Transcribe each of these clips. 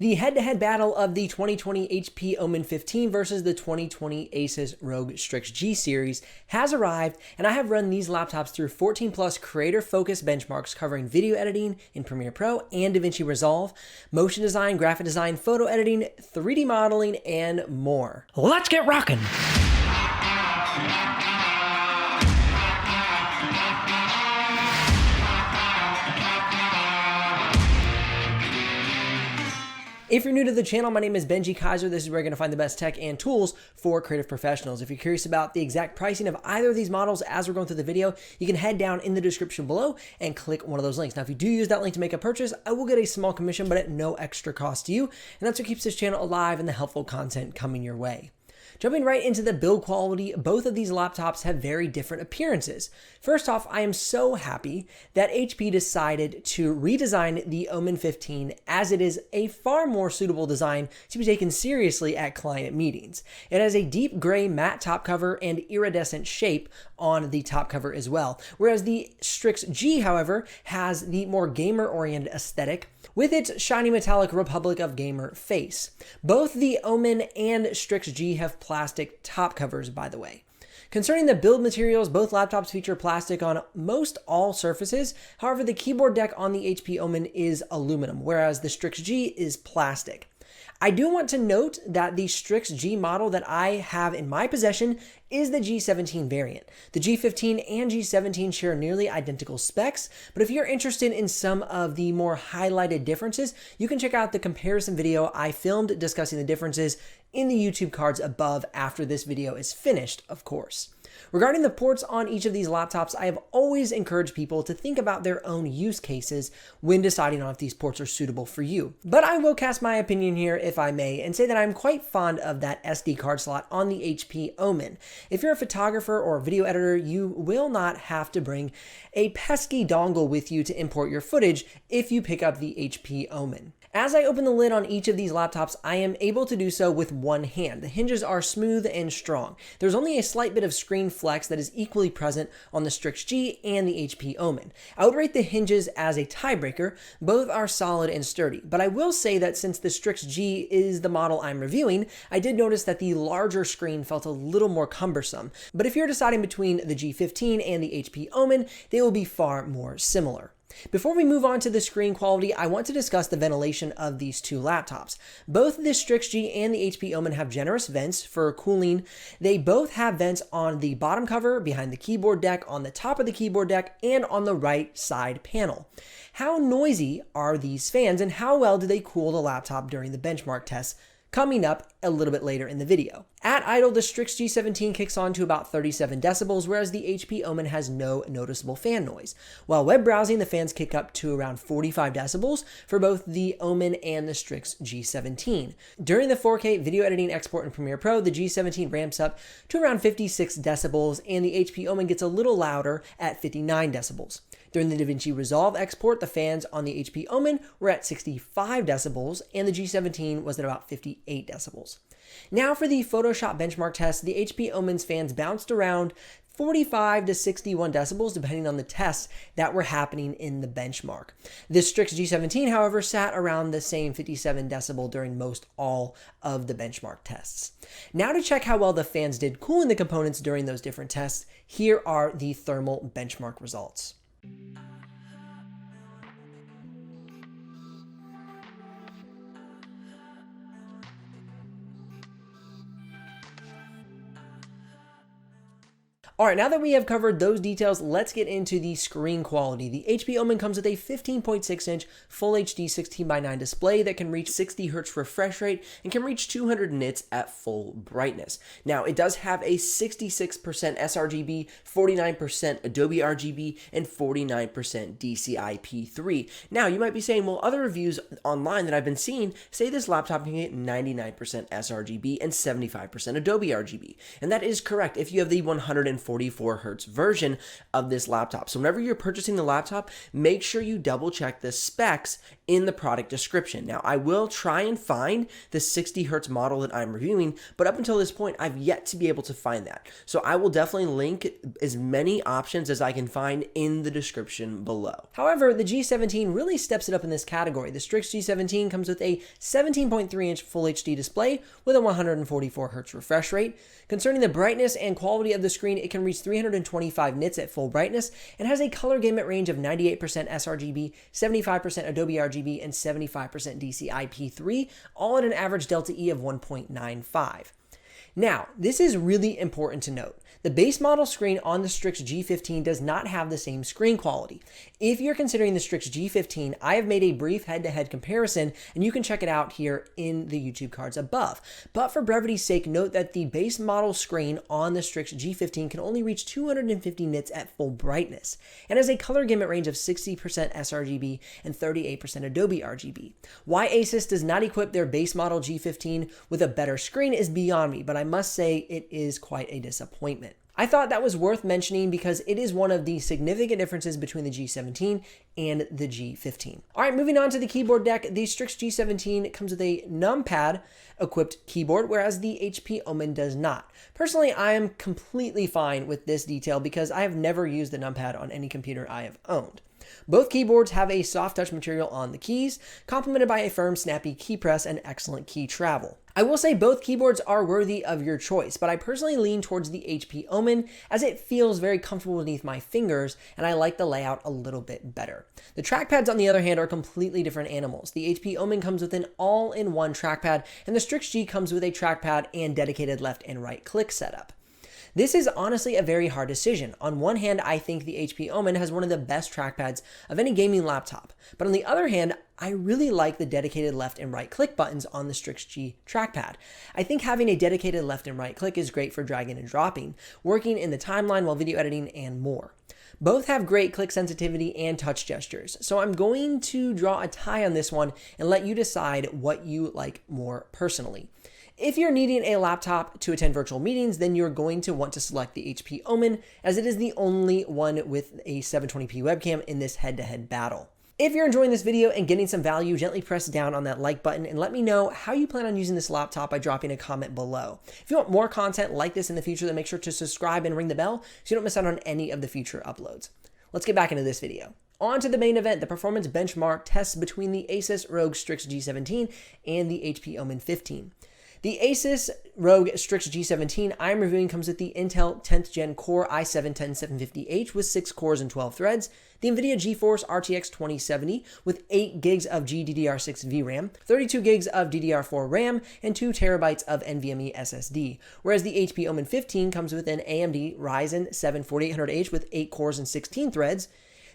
The head-to-head battle of the 2020 HP Omen 15 versus the 2020 Asus ROG Strix G series has arrived, and I have run these laptops through 14 plus creator-focused benchmarks covering video editing in Premiere Pro and DaVinci Resolve, motion design, graphic design, photo editing, 3D modeling, and more. Let's get rocking! If you're new to the channel, my name is Benji Kaiser. This is where you're going to find the best tech and tools for creative professionals. If you're curious about the exact pricing of either of these models as we're going through the video, you can head down in the description below and click one of those links. Now, if you do use that link to make a purchase, I will get a small commission, but at no extra cost to you. And that's what keeps this channel alive and the helpful content coming your way. Jumping right into the build quality, both of these laptops have very different appearances. First off, I am so happy that HP decided to redesign the Omen 15 as it is a far more suitable design to be taken seriously at client meetings. It has a deep gray matte top cover and iridescent shape on the top cover as well, whereas the Strix G, however, has the more gamer-oriented aesthetic with its shiny metallic Republic of Gamer face. Both the Omen and Strix G have plastic top covers, by the way. Concerning the build materials, both laptops feature plastic on most all surfaces. However, the keyboard deck on the HP Omen is aluminum, whereas the Strix G is plastic. I do want to note that the Strix G model that I have in my possession is the G17 variant. The G15 and G17 share nearly identical specs, but if you're interested in some of the more highlighted differences, you can check out the comparison video I filmed discussing the differences in the YouTube cards above after this video is finished, of course. Regarding the ports on each of these laptops, I have always encouraged people to think about their own use cases when deciding on if these ports are suitable for you. But I will cast my opinion here, if I may, and say that I'm quite fond of that SD card slot on the HP Omen. If you're a photographer or a video editor, you will not have to bring a pesky dongle with you to import your footage if you pick up the HP Omen. As I open the lid on each of these laptops, I am able to do so with one hand. The hinges are smooth and strong. There's only a slight bit of screen flex that is equally present on the Strix G and the HP Omen. I would rate the hinges as a tiebreaker. Both are solid and sturdy, but I will say that since the Strix G is the model I'm reviewing, I did notice that the larger screen felt a little more cumbersome. But if you're deciding between the G15 and the HP Omen, they will be far more similar. Before we move on to the screen quality, I want to discuss the ventilation of these two laptops. Both the Strix G and the HP Omen have generous vents for cooling. They both have vents on the bottom cover, behind the keyboard deck, on the top of the keyboard deck, and on the right side panel. How noisy are these fans, and how well do they cool the laptop during the benchmark tests? Coming up a little bit later in the video. At idle, the Strix G17 kicks on to about 37 decibels, whereas the HP Omen has no noticeable fan noise. While web browsing, the fans kick up to around 45 decibels for both the Omen and the Strix G17. During the 4K video editing export in Premiere Pro, the G17 ramps up to around 56 decibels, and the HP Omen gets a little louder at 59 decibels. During the DaVinci Resolve export, the fans on the HP Omen were at 65 decibels, and the G17 was at about 58 decibels. Now for the Photoshop benchmark test, the HP Omen's fans bounced around 45 to 61 decibels depending on the tests that were happening in the benchmark. The Strix G17, however, sat around the same 57 decibel during most all of the benchmark tests. Now to check how well the fans did cooling the components during those different tests, here are the thermal benchmark results. Alright, now that we have covered those details, let's get into the screen quality. The HP Omen comes with a 15.6-inch Full HD 16:9 display that can reach 60 Hz refresh rate and can reach 200 nits at full brightness. Now, it does have a 66% sRGB, 49% Adobe RGB, and 49% DCI-P3. Now, you might be saying, well, other reviews online that I've been seeing say this laptop can get 99% sRGB and 75% Adobe RGB. And that is correct if you have the 144 144 hertz version of this laptop. So whenever you're purchasing the laptop, make sure you double check the specs in the product description. Now, I will try and find the 60 hertz model that I'm reviewing, but up until this point, I've yet to be able to find that. So I will definitely link as many options as I can find in the description below. However, the G17 really steps it up in this category. The Strix G17 comes with a 17.3-inch Full HD display with a 144 hertz refresh rate. Concerning the brightness and quality of the screen, it can reach 325 nits at full brightness and has a color gamut range of 98% sRGB, 75% Adobe RGB, and 75% DCI-P3, all at an average Delta E of 1.95. Now, this is really important to note. The base model screen on the Strix G15 does not have the same screen quality. If you're considering the Strix G15, I have made a brief head-to-head comparison, and you can check it out here in the YouTube cards above. But for brevity's sake, note that the base model screen on the Strix G15 can only reach 250 nits at full brightness, and has a color gamut range of 60% sRGB and 38% Adobe RGB. Why Asus does not equip their base model G15 with a better screen is beyond me, but I must say it is quite a disappointment. I thought that was worth mentioning because it is one of the significant differences between the G17 and the G15. All right, moving on to the keyboard deck, the Strix G17 comes with a numpad equipped keyboard, whereas the HP Omen does not. Personally, I am completely fine with this detail because I have never used the numpad on any computer I have owned. Both keyboards have a soft touch material on the keys, complemented by a firm, snappy key press and excellent key travel. I will say both keyboards are worthy of your choice, but I personally lean towards the HP Omen as it feels very comfortable beneath my fingers and I like the layout a little bit better. The trackpads, on the other hand, are completely different animals. The HP Omen comes with an all-in-one trackpad, and the Strix G comes with a trackpad and dedicated left and right click setup. This is honestly a very hard decision. On one hand, I think the HP Omen has one of the best trackpads of any gaming laptop, but on the other hand, I really like the dedicated left and right click buttons on the Strix G trackpad. I think having a dedicated left and right click is great for dragging and dropping, working in the timeline while video editing, and more. Both have great click sensitivity and touch gestures, so I'm going to draw a tie on this one and let you decide what you like more personally. If you're needing a laptop to attend virtual meetings, then you're going to want to select the HP Omen, as it is the only one with a 720p webcam in this head-to-head battle. If you're enjoying this video and getting some value, gently press down on that like button and let me know how you plan on using this laptop by dropping a comment below. If you want more content like this in the future, then make sure to subscribe and ring the bell so you don't miss out on any of the future uploads. Let's get back into this video. On to the main event, the performance benchmark tests between the Asus ROG Strix G17 and the HP Omen 15. The Asus ROG Strix G17 I'm reviewing comes with the Intel 10th Gen Core i7-10750H with 6 cores and 12 threads, the NVIDIA GeForce RTX 2070 with 8 gigs of GDDR6 VRAM, 32 gigs of DDR4 RAM, and 2 terabytes of NVMe SSD, whereas the HP Omen 15 comes with an AMD Ryzen 7 4800H with 8 cores and 16 threads,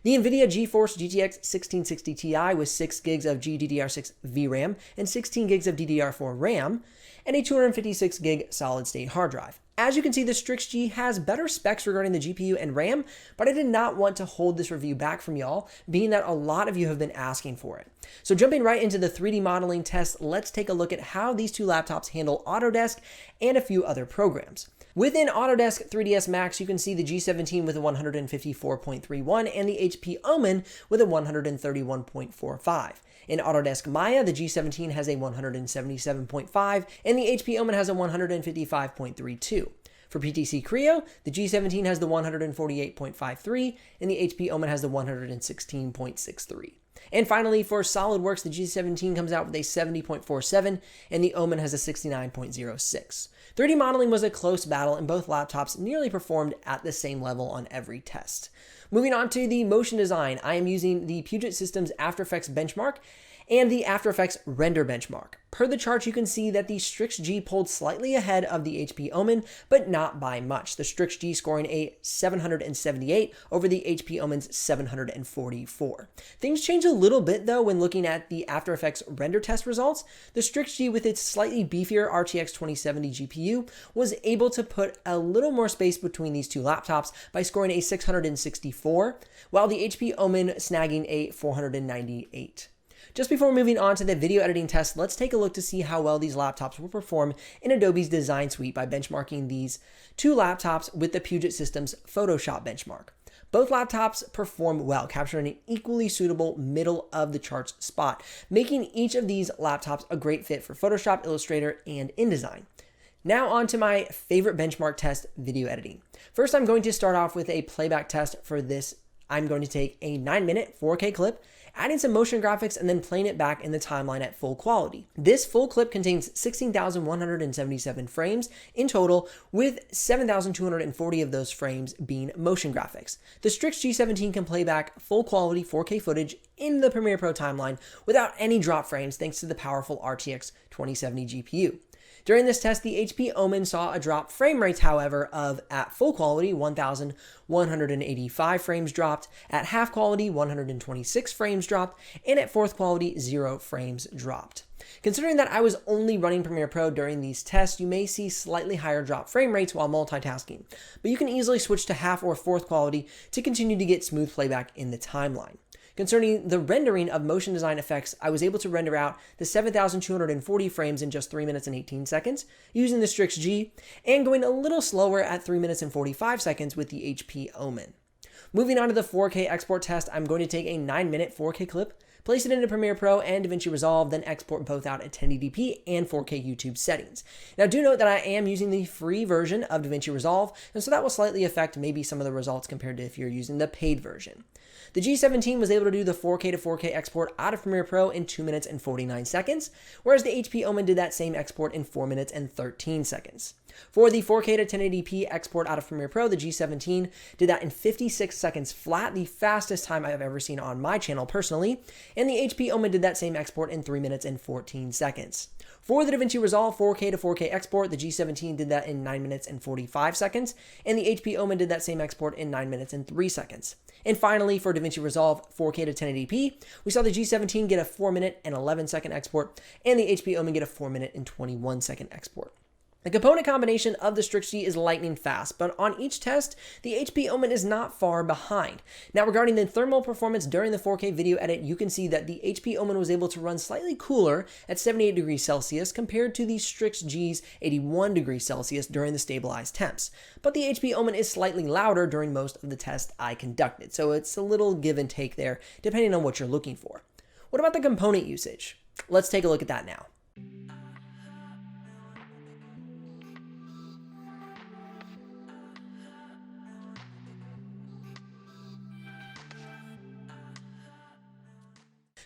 the NVIDIA GeForce GTX 1660 Ti with 6 gigs of GDDR6 VRAM and 16 gigs of DDR4 RAM, and a 256 gig solid-state hard drive. As you can see, the Strix G has better specs regarding the GPU and RAM, but I did not want to hold this review back from y'all, being that a lot of you have been asking for it. So jumping right into the 3D modeling test, let's take a look at how these two laptops handle Autodesk and a few other programs. Within Autodesk 3ds Max, you can see the G17 with a 154.31 and the HP Omen with a 131.45. In Autodesk Maya, the G17 has a 177.5 and the HP Omen has a 155.32. For PTC Creo, the G17 has the 148.53 and the HP Omen has the 116.63. And finally, for SolidWorks, the G17 comes out with a 70.47 and the Omen has a 69.06. 3D modeling was a close battle and both laptops nearly performed at the same level on every test. Moving on to the motion design, I am using the Puget Systems After Effects benchmark and the After Effects render benchmark. Per the chart, you can see that the Strix G pulled slightly ahead of the HP Omen, but not by much. The Strix G scoring a 778 over the HP Omen's 744. Things change a little bit though when looking at the After Effects render test results. The Strix G with its slightly beefier RTX 2070 GPU was able to put a little more space between these two laptops by scoring a 664, while the HP Omen snagging a 498. Just before moving on to the video editing test, let's take a look to see how well these laptops will perform in Adobe's design suite by benchmarking these two laptops with the Puget Systems Photoshop benchmark. Both laptops perform well, capturing an equally suitable middle of the charts spot, making each of these laptops a great fit for Photoshop, Illustrator, and InDesign. Now on to my favorite benchmark test, video editing. First, I'm going to start off with a playback test for this. I'm going to take a 9-minute 4K clip, adding some motion graphics, and then playing it back in the timeline at full quality. This full clip contains 16,177 frames in total, with 7,240 of those frames being motion graphics. The Strix G17 can play back full quality 4K footage in the Premiere Pro timeline without any drop frames thanks to the powerful RTX 2070 GPU. During this test, the HP Omen saw a drop frame rates, however, of at full quality, 1,185 frames dropped, at half quality, 126 frames dropped, and at fourth quality, 0 frames dropped. Considering that I was only running Premiere Pro during these tests, you may see slightly higher drop frame rates while multitasking, but you can easily switch to half or fourth quality to continue to get smooth playback in the timeline. Concerning the rendering of motion design effects, I was able to render out the 7,240 frames in just 3 minutes and 18 seconds using the Strix G, and going a little slower at 3 minutes and 45 seconds with the HP Omen. Moving on to the 4K export test, I'm going to take a 9-minute 4K clip, place it into Premiere Pro and DaVinci Resolve, then export both out at 1080p and 4K YouTube settings. Now do note that I am using the free version of DaVinci Resolve, and so that will slightly affect maybe some of the results compared to if you're using the paid version. The G17 was able to do the 4K to 4K export out of Premiere Pro in 2 minutes and 49 seconds, whereas the HP Omen did that same export in 4 minutes and 13 seconds. For the 4K to 1080p export out of Premiere Pro, the G17 did that in 56 seconds flat, the fastest time I've ever seen on my channel personally, and the HP Omen did that same export in 3 minutes and 14 seconds. For the DaVinci Resolve 4K to 4K export, the G17 did that in 9 minutes and 45 seconds, and the HP Omen did that same export in 9 minutes and 3 seconds. And finally, for DaVinci Resolve 4K to 1080p, we saw the G17 get a 4-minute and 11-second export, and the HP Omen get a 4-minute and 21-second export. The component combination of the Strix G is lightning fast, but on each test, the HP Omen is not far behind. Now, regarding the thermal performance during the 4K video edit, you can see that the HP Omen was able to run slightly cooler at 78 degrees Celsius compared to the Strix G's 81 degrees Celsius during the stabilized temps. But the HP Omen is slightly louder during most of the tests I conducted, so it's a little give and take there, depending on what you're looking for. What about the component usage? Let's take a look at that now.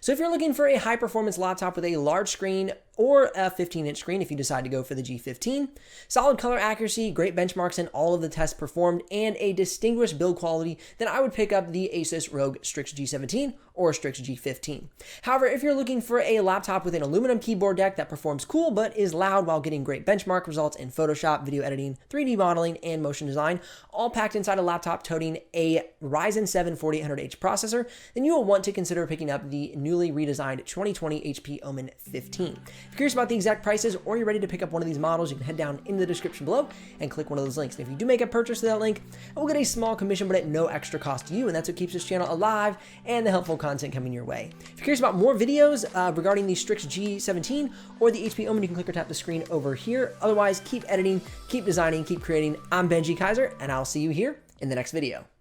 So if you're looking for a high-performance laptop with a large screen or a 15-inch screen if you decide to go for the G15, solid color accuracy, great benchmarks in all of the tests performed, and a distinguished build quality, then I would pick up the Asus ROG Strix G17 or Strix G15. However, if you're looking for a laptop with an aluminum keyboard deck that performs cool but is loud while getting great benchmark results in Photoshop, video editing, 3D modeling, and motion design, all packed inside a laptop toting a Ryzen 7 4800H processor, then you will want to consider picking up the newly redesigned 2020 HP Omen 15. If you're curious about the exact prices or you're ready to pick up one of these models, you can head down in the description below and click one of those links. And if you do make a purchase to that link, I will get a small commission, but at no extra cost to you, and that's what keeps this channel alive and the helpful content coming your way. If you're curious about more videos regarding the Strix G17 or the HP Omen, you can click or tap the screen over here. Otherwise, keep editing, keep designing, keep creating. I'm Benji Kaiser, and I'll see you here in the next video.